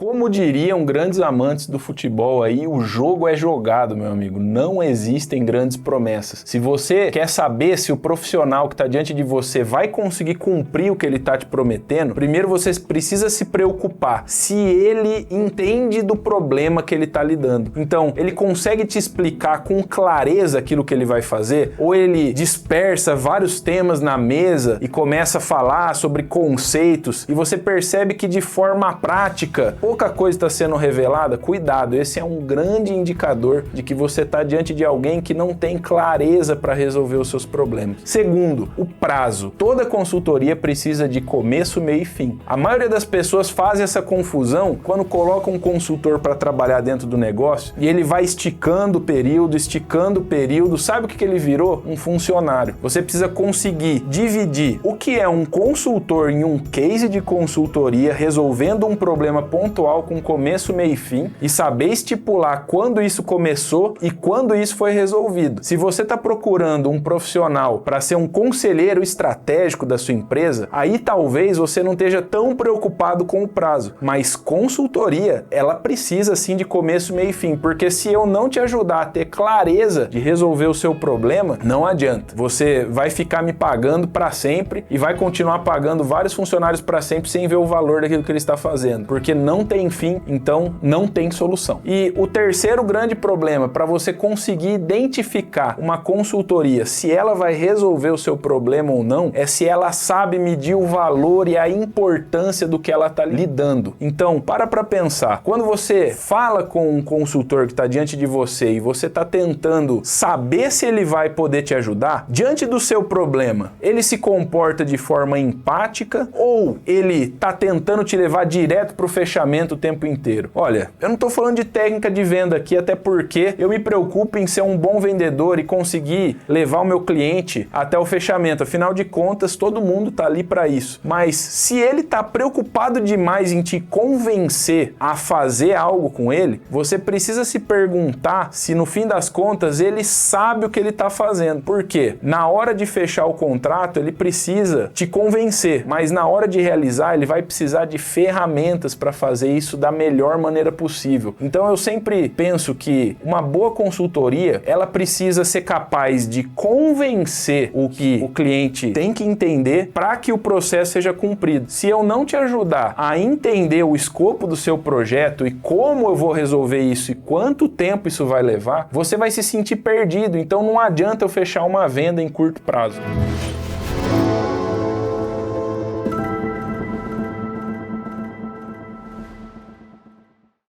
Como diriam grandes amantes do futebol aí, o jogo é jogado, meu amigo. Não existem grandes promessas. Se você quer saber se o profissional que está diante de você vai conseguir cumprir o que ele está te prometendo, primeiro você precisa se preocupar se ele entende do problema que ele está lidando. Então, ele consegue te explicar com clareza aquilo que ele vai fazer? Ou ele dispersa vários temas na mesa e começa a falar sobre conceitos e você percebe que de forma prática pouca coisa está sendo revelada? Cuidado, esse é um grande indicador de que você está diante de alguém que não tem clareza para resolver os seus problemas. Segundo, o prazo. Toda consultoria precisa de começo, meio e fim. A maioria das pessoas faz essa confusão quando coloca um consultor para trabalhar dentro do negócio e ele vai esticando o período. Sabe o que ele virou? Um funcionário. Você precisa conseguir dividir o que é um consultor em um case de consultoria, resolvendo um problema pontual com começo, meio e fim, e saber estipular quando isso começou e quando isso foi resolvido. Se você está procurando um profissional para ser um conselheiro estratégico da sua empresa, aí talvez você não esteja tão preocupado com o prazo, mas consultoria, ela precisa sim de começo, meio e fim, porque se eu não te ajudar a ter clareza de resolver o seu problema, não adianta. Você vai ficar me pagando para sempre e vai continuar pagando vários funcionários para sempre sem ver o valor daquilo que ele está fazendo, porque não tem fim, então não tem solução. E o terceiro grande problema para você conseguir identificar uma consultoria, se ela vai resolver o seu problema ou não, é se ela sabe medir o valor e a importância do que ela está lidando. Então, para pensar. Quando você fala com um consultor que está diante de você e você está tentando saber se ele vai poder te ajudar, diante do seu problema, ele se comporta de forma empática ou ele está tentando te levar direto para o fechamento o tempo inteiro? Olha, eu não estou falando de técnica de venda aqui, até porque eu me preocupo em ser um bom vendedor e conseguir levar o meu cliente até o fechamento. Afinal de contas, todo mundo está ali para isso. Mas se ele está preocupado demais em te convencer a fazer algo com ele, você precisa se perguntar se no fim das contas ele sabe o que ele está fazendo. Por quê? Na hora de fechar o contrato, ele precisa te convencer, mas na hora de realizar, ele vai precisar de ferramentas para fazer isso da melhor maneira possível. Então eu sempre penso que uma boa consultoria, ela precisa ser capaz de convencer o que o cliente tem que entender para que o processo seja cumprido. Se eu não te ajudar a entender o escopo do seu projeto e como eu vou resolver isso e quanto tempo isso vai levar, você vai se sentir perdido. Então não adianta eu fechar uma venda em curto prazo.